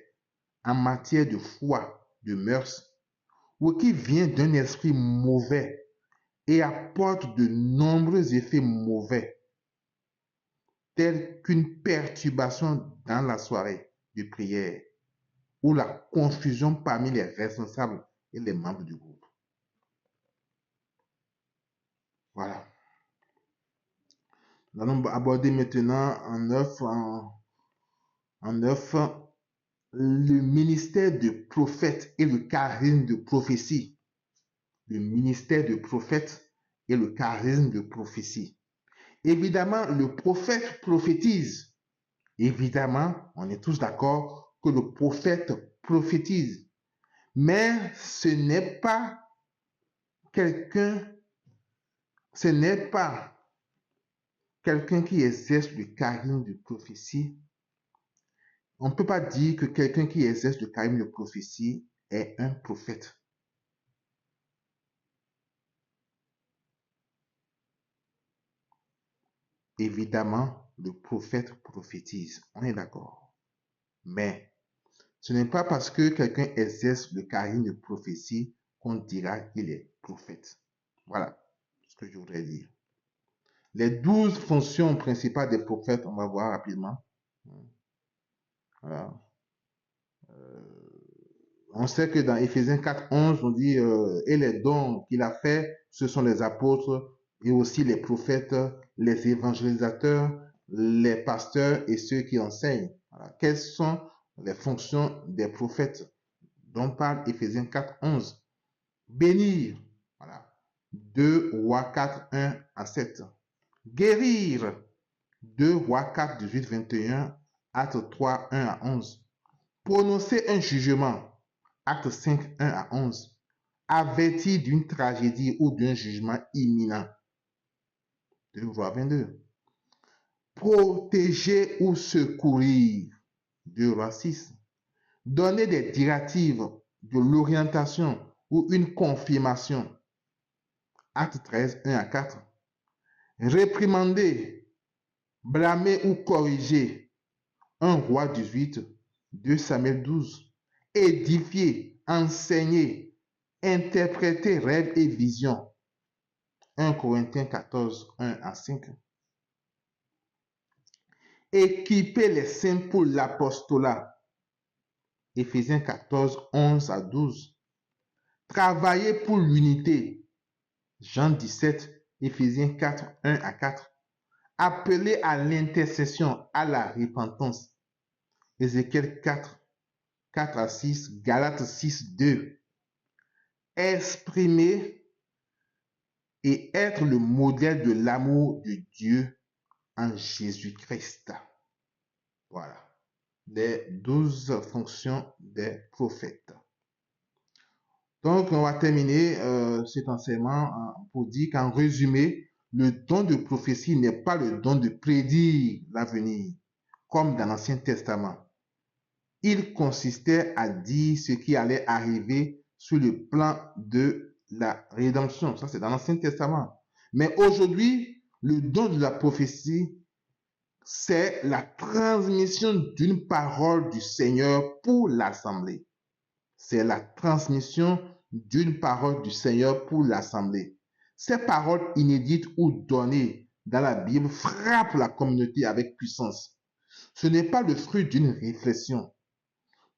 [SPEAKER 1] en matière de foi, de mœurs, ou qui vient d'un esprit mauvais et apporte de nombreux effets mauvais, tels qu'une perturbation dans la soirée de prière ou la confusion parmi les responsables et les membres du groupe. Voilà. Nous allons aborder maintenant en neuf le ministère de prophète et le charisme de prophétie. Le ministère de prophète et le charisme de prophétie. Évidemment, le prophète prophétise. Évidemment, on est tous d'accord que le prophète prophétise. Mais ce n'est pas quelqu'un qui exerce le charisme de prophétie. On ne peut pas dire que quelqu'un qui exerce le charisme de prophétie est un prophète. Évidemment, le prophète prophétise, on est d'accord. Mais ce n'est pas parce que quelqu'un exerce le charisme de prophétie qu'on dira qu'il est prophète. Voilà ce que je voudrais dire. Les 12 fonctions principales des prophètes, on va voir rapidement. Voilà. On sait que dans Éphésiens 4:11, on dit et les dons qu'il a fait, ce sont les apôtres et aussi les prophètes, les évangélisateurs, les pasteurs et ceux qui enseignent. Voilà. Quelles sont les fonctions des prophètes dont parle Éphésiens 4:11? Bénir. Voilà. 2 Rois 4:1-7. Guérir. 2 Rois 4:18-21, Actes 3:1-11. Prononcer un jugement. Acte 5, 1-11. Avertir d'une tragédie ou d'un jugement imminent. 2 Rois 22. Protéger ou secourir. 2 Rois 6. Donner des directives, de l'orientation ou une confirmation. Acte 13, 1-4. Réprimander, blâmer ou corriger. 1 Roi 18, 2 Samuel 12. Édifier, enseigner, interpréter rêves et visions. 1 Corinthiens 14, 1-5. Équiper les saints pour l'apostolat. Éphésiens 14, 11-12. Travailler pour l'unité. Jean 17, Éphésiens 4, 1-4. Appeler à l'intercession, à la repentance. Ézéchiel 4, 4-6, Galates 6, 2. Exprimer et être le modèle de l'amour de Dieu en Jésus-Christ. Voilà, les 12 fonctions des prophètes. Donc, on va terminer cet enseignement pour dire qu'en résumé, le don de prophétie n'est pas le don de prédire l'avenir, comme dans l'Ancien Testament. Il consistait à dire ce qui allait arriver sur le plan de la rédemption. Ça, c'est dans l'Ancien Testament. Mais aujourd'hui, le don de la prophétie, c'est la transmission d'une parole du Seigneur pour l'assemblée. C'est la transmission d'une parole du Seigneur pour l'assemblée. Ces paroles inédites ou données dans la Bible frappent la communauté avec puissance. Ce n'est pas le fruit d'une réflexion.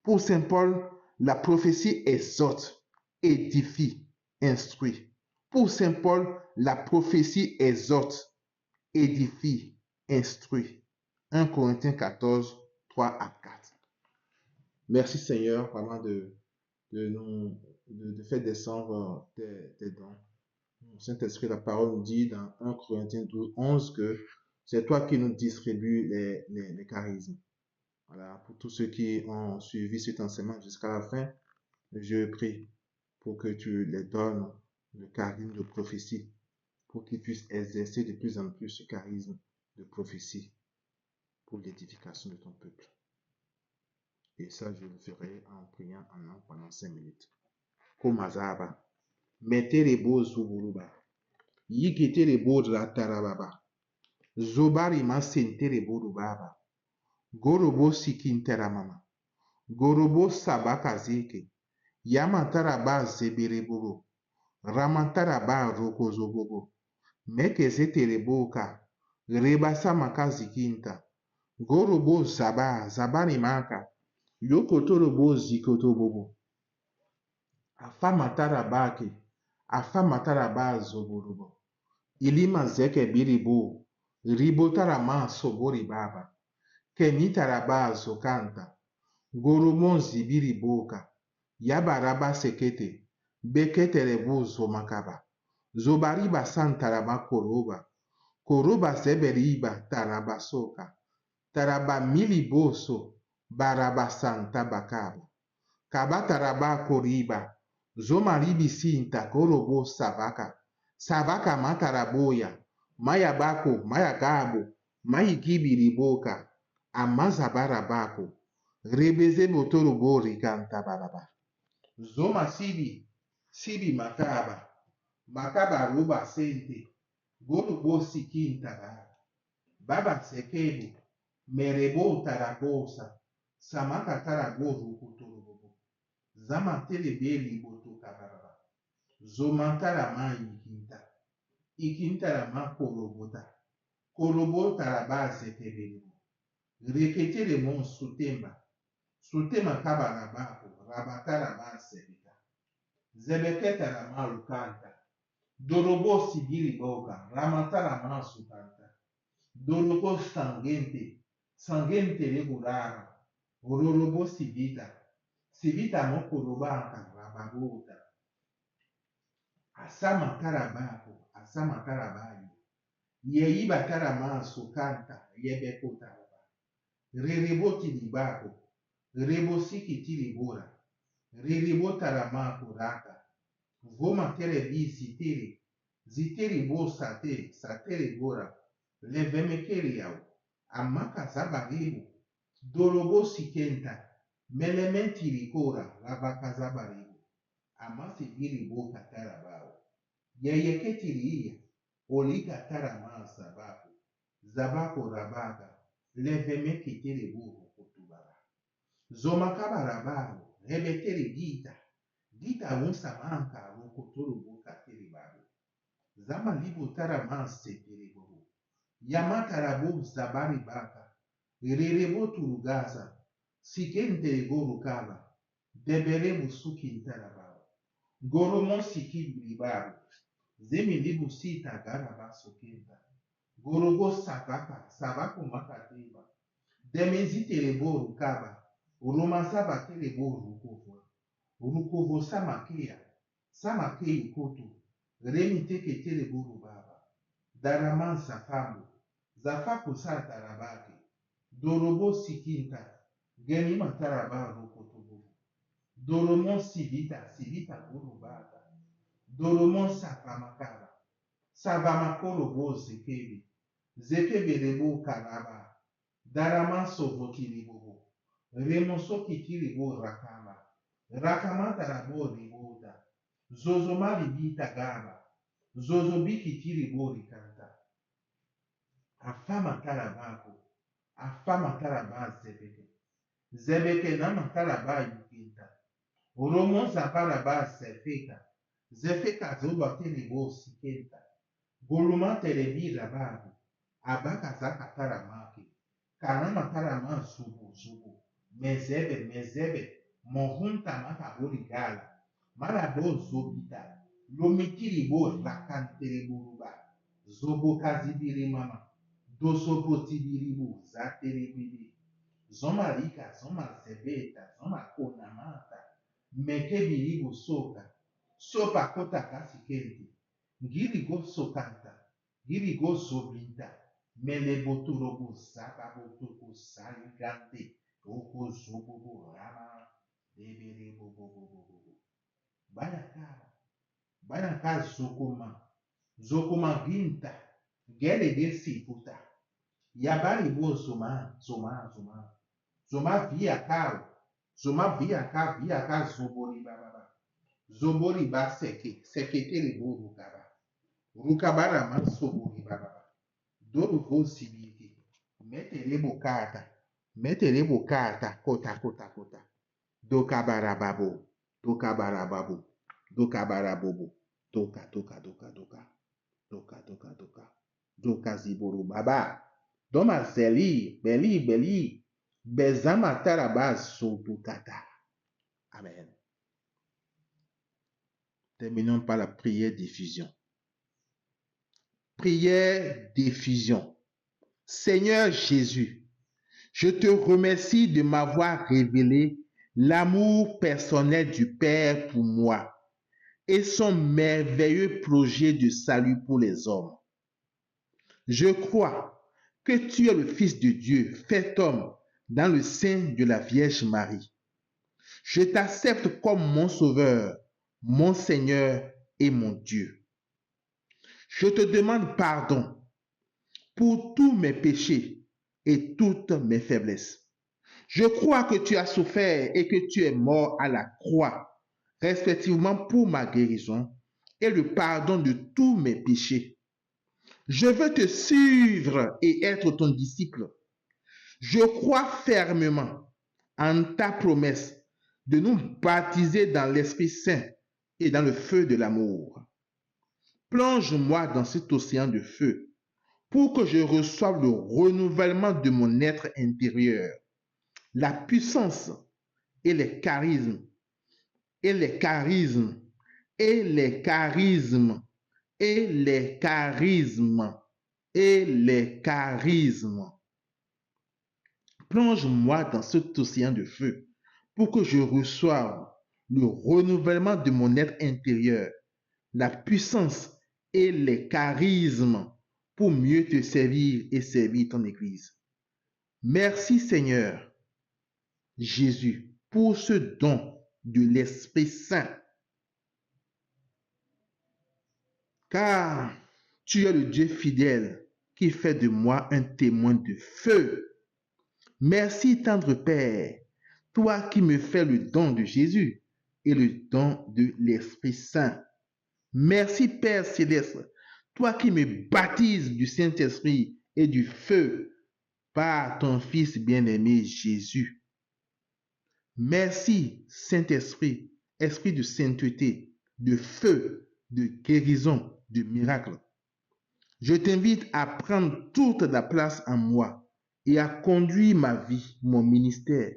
[SPEAKER 1] Pour Saint Paul, la prophétie exhorte, édifie, instruit. Pour Saint Paul, la prophétie exhorte, édifie, instruit. 1 Corinthiens 14, 3 à 4. Merci Seigneur vraiment de faire descendre tes dons. Saint-Esprit, la parole nous dit dans 1 Corinthiens 12, 11 que c'est toi qui nous distribues les charismes. Voilà, pour tous ceux qui ont suivi cet enseignement jusqu'à la fin, je prie pour que tu les donnes le charisme de prophétie, pour qu'ils puissent exercer de plus en plus ce charisme de prophétie pour l'édification de ton peuple. Et ça, je le ferai en priant en langue pendant 5 minutes. Komazaba, meterebo zuburuba, yiketerebo ratarababa, zobari masenterebo rubaba, gorobo sikinteramama, gorobo sabakazeke, yamataraba zebereboro, ramataraba rokozobobo, mekezetereboka, rebasa makazikinta, gorobo zaba, zabarimaka, yokotorobo zikotobobo, afamatarabake, afamataraba zoborobo, ilima zeke biribo, ribotarama soboribaba, kemitaraba zokanta, goromon zibiriboka, yabaraba sekete, beketerebo zomakaba, zobariba santaraba koroba, koroba seberiba tarabasoka, taraba miliboso, baraba santa bakaba, kabataraba koriba, zomaribi sinta korobo savaka, savaka mataraboya, mayabako, mayagabo, mayikibiriboka, amazabarabako, rebeze motorobo rikanta baraba, zoma sibi makaba, makaba ruba sente, gorobo sikinta baba sekebu, merebo tarabosa, samaka taragoru kutorobo, zama telebeli boto kabaraba, zomantara ma ikinta, ikintara ma korobota, korobo taraba sekebelu, reketere mon sutemba, sutema kabarabako, rabatara ma sebita, zebeketara ma lukanta, dorobo sibiri boka, ramatara ma sukanta, dorobo sangente regulara, ororobo sivita mokorobaka, rababota, asama karabako, asama karabayo, yeiba tarama sukanta, yebeko taraba, rereboti libako, rebosiki tilibora, rerebo taramako raka, voma terebi sitere, zitere bo satere bora, levemekere yao, amaka zabaribu, dolobo sikenta, melementi rikora, rabaka zabaribu, amasi diribo katarabao, yeyeketiriya, olika tarama sabako, zabako rabaka, levemekere buru kutubara, zomakaba rabao, rebetere gita unsamanka, rukuturu bukatere baro, zama libo tarama setere buru, yamatarabu zabari baka, rerebo turugaza, sikente goru kaba, deberebu sukintarabao, goromo sikibiribaru, zemilibu sita garaba sukenta, gorogo savako makateba, demezitere kaba, urumazaba telebo rukovo samakei koto, remiteke telebo baba, daraman safamu, zafako satarabake, dorobo sikinta, genima taraba rokotobo, doromon sivita burubata, doromon safamakara, savamakoro zekebe rebo karaba, daraman sovotiribo, remoso kitiribo rakama, rakama tarabo riboda, zozoma libita gaba, zozobi kitiribo rikanta, afama tarabako, Afa mataraba zebeke. Zebeke na mataraba yukinta. Oromo zabaraba zefeka. Zefeka zoba telebo sikenta. Goluma telebi rababu. Abaka zaka taramaki. Karama tarama zubu zubu. Mezebe. Mohunta makabori gala. Marabo zobita. Lomitiribo rakantereboruba. Zobo kazibiri mama. Dosobo tibiribu zaterebili. Zoma rika, zoma zebeta, zoma konamata. Mekebiribu soka. Sopa kota kasikenti. Girigo sokanta. Girigo sobinta. Melebotorobo zababotoko saligante. Oko zobobo rama. Deberebo bobo. Banaka zokoma. Zokoma ginta. Gele desi puta. Yabari bo zoma. Zoma via kao. Zoma via ka zobori baba. Zobori ba seke. Sekete bo rukaba. Rukabara man sobori baba. Doru vo sibiti. Metere bo kata. Kota. Dokabara babo. Dokabara bobo. Doka. Doka ziboro baba. Doma beli. Bezama taraba sobukata. Amen. Terminons par la prière d'effusion. Prière d'effusion. Seigneur Jésus, je te remercie de m'avoir révélé l'amour personnel du Père pour moi et son merveilleux projet de salut pour les hommes. Je crois que tu es le Fils de Dieu, fait homme, dans le sein de la Vierge Marie. Je t'accepte comme mon Sauveur, mon Seigneur et mon Dieu. Je te demande pardon pour tous mes péchés et toutes mes faiblesses. Je crois que tu as souffert et que tu es mort à la croix, respectivement pour ma guérison et le pardon de tous mes péchés. Je veux te suivre et être ton disciple. Je crois fermement en ta promesse de nous baptiser dans l'Esprit Saint et dans le feu de l'amour. Plonge-moi dans cet océan de feu pour que je reçoive le renouvellement de mon être intérieur, la puissance et les charismes, Plonge-moi dans cet océan de feu pour que je reçoive le renouvellement de mon être intérieur, la puissance et les charismes pour mieux te servir et servir ton Église. Merci Seigneur Jésus pour ce don de l'Esprit Saint, car tu es le Dieu fidèle qui fait de moi un témoin de feu. Merci tendre Père, toi qui me fais le don de Jésus et le don de l'Esprit Saint. Merci Père Céleste, toi qui me baptises du Saint-Esprit et du feu par ton Fils bien-aimé Jésus. Merci Saint-Esprit, Esprit de sainteté, de feu, de guérison, de miracle. Je t'invite à prendre toute la place en moi et à conduire ma vie, mon ministère.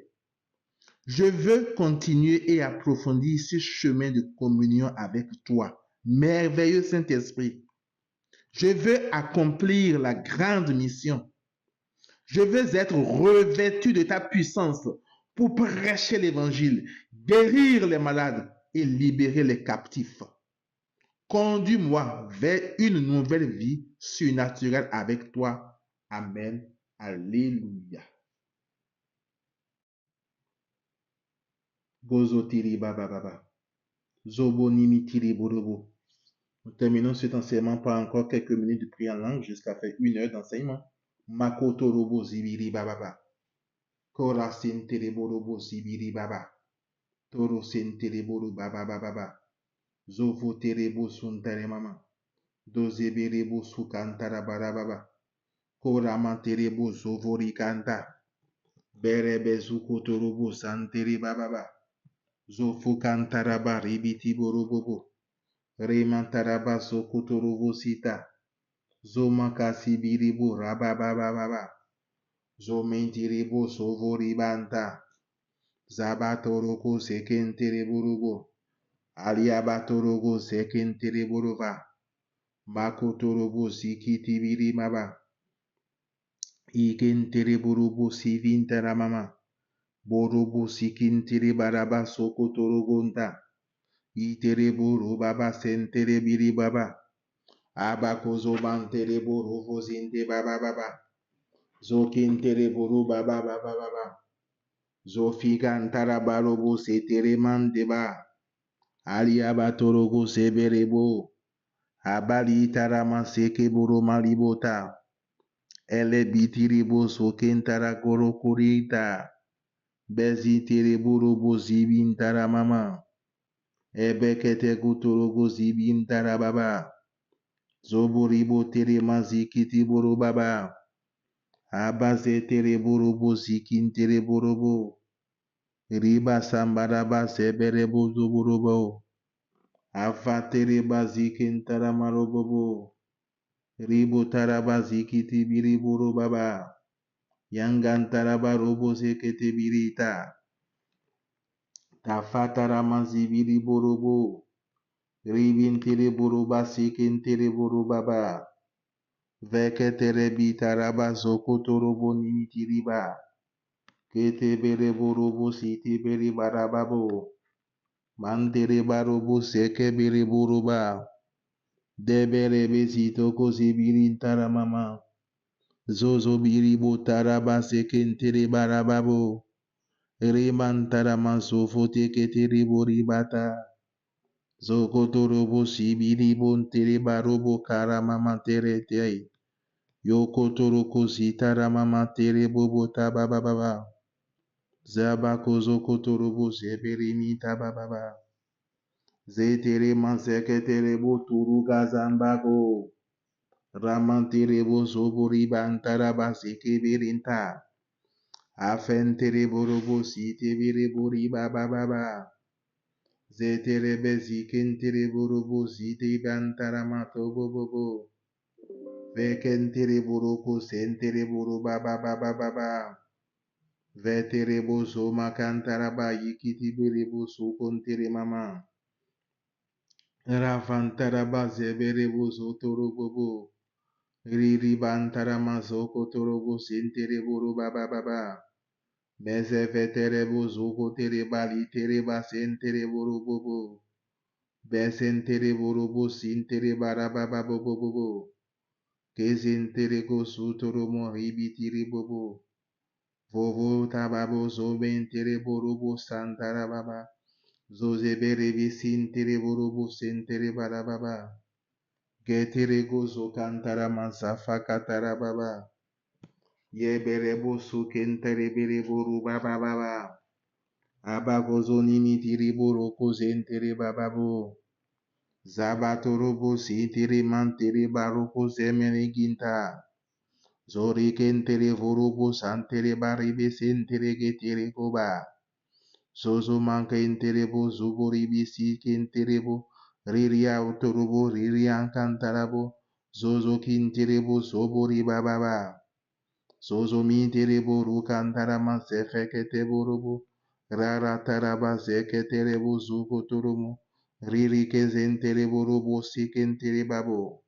[SPEAKER 1] Je veux continuer et approfondir ce chemin de communion avec toi, merveilleux Saint-Esprit. Je veux accomplir la grande mission. Je veux être revêtu de ta puissance pour prêcher l'évangile, guérir les malades et libérer les captifs. Conduis-moi vers une nouvelle vie surnaturelle avec toi. Amen. Alléluia. Gozotiri baba baba. Zobo nimi tiri borobo. Nous terminons cet enseignement par encore quelques minutes de prière en langue jusqu'à faire 1 heure d'enseignement. Makoto robo zibiri baba. Kora sentere borobo zibiri baba. Toro sentere boro baba baba. Zovo terebo suntare mama. Dozeberebo sukantara bara baba. Koramanterebo zovorikanta. Berebe zukotorubu santeri bababa. Zofukantaraba ribiti borobobo. Remantaraba sokotorubu sita. Zomakasi biribu rababababa. Zomentiribu sovoribanta. Zabatoroko sekentereburubu. Aliabatorogo sekentereburuba. Makotorobo sikitibirimaba. Ikentereburubu sivintaramama. Borobo sikintiribaraba sokotorogonta. Itereburu baba senterebiri baba. Abakozo bantereburu vozinte baba baba. Zokintereburu baba baba baba. Zofikantarabarobo seteremanteba. Aliabatorogo seberebo. Abali tarama sekeburu malibota. Ele bitiribo sokentara korokorita. Bezitereburu bozibintara mama. Ebekete kutorogo zibintara baba. Zoboribo terema zikiti boro baba. Abaze tereburu bozikintere borobo. Riba sambaraba seberebo zoborobo. Afatereba zikintara marobobo. Ribo taraba zikiti biriboro baba. Yangantaraba robo sekete birita. Tafatarama zibiri borobo. Ribintere boroba sikintere borobaba. Veketere bitaraba zokotorobo nimitiriba. Kete bere borobo siti bere barababo. Mantere barobo seke bere boroba. Debere besito kozi birintara mama. Zozo biribo taraba sekentere barababo. Remantara mansofo teketere boribata. Zokotorobo sibiribo ntere barobo karamama tere tei. Yokotoroko sitara mama tere bobo tabababa. Zabako zokotorobo seberimi tabababa. Zetere manseketere bo turu gazambago. Ramantere bo sobori bantara basike berinta. Afentere borobo site bere bori bababa. Zetere bezikentere borobo site bantara matobobobo. Vekentere boroko sentere boro bababa. Vetere bozo makantaraba yikiti bere bozo kontere mama. Rafantaraba zebere bozo torobobo. Riri bantarama zoko torobo sentere boro bababa. Meze vetere bozo kotere bali tere basentere boro bobo. Besentere boro bo sintere barababa bobo. Kezentere go sutoromo ribitiri bobo. Vovo tababo zobentere borobo santara baba. Zozebere bisintere borobo sentere barababa. Getere gozo kantara masafa katara baba. Yeberebo sukentere bere boru baba baba. Abagozo nimitiri boroko zentere bababo. Zabatorobo sintere mantere baroko zemene ginta. Zori kentere vorobo santere baribe sentere getere goba. Zozo manka enterebo zubori bisi kenterebo. Riria utorobo riria kantarabo. Zozo kinterebo sobori bababa. Zozo minterebo rukantarama sefeketebo robo. Rara taraba zeketerebo zukotoromo. Riri kezenterebo robo sikenterebabo.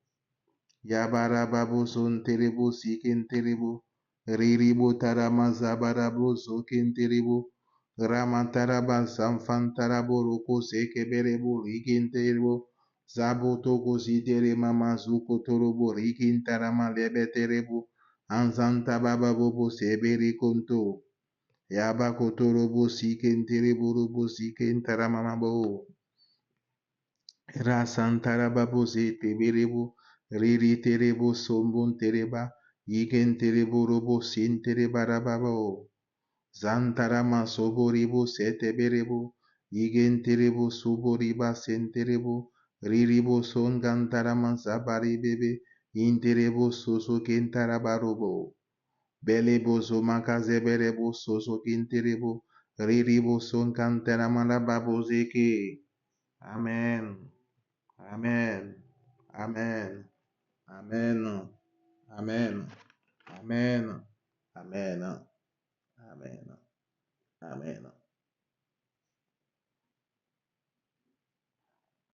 [SPEAKER 1] Yabarababo sonterebo sikenterebo. Riribo tarama zabarabo zokenterebo. Ramataraba zamfantarabo roko sekeberebo rikenterebo. Zaboto gozitere mama zukotorobo rikintarama lebeterebo. Anzanta baba bobo seberi konto. Yabakotorobo sikenterebo robo sikentarama bo. Rasantara babo zete berebo. Riri terebo sombon tereba. Yiken terebo robo sintere barababo. Zantarama soboribo seteberebo. Yigen terebo suboriba senterebo. Riribo son gantarama zabari bebe. Interebo soso kentarabarobo. Belebo so makazeberebo soso kinterebo. Riribo son kanteramandababo zeke. Amen. Amen. Amen. Amen. Amen. Amen. Amen. Amen. Amen.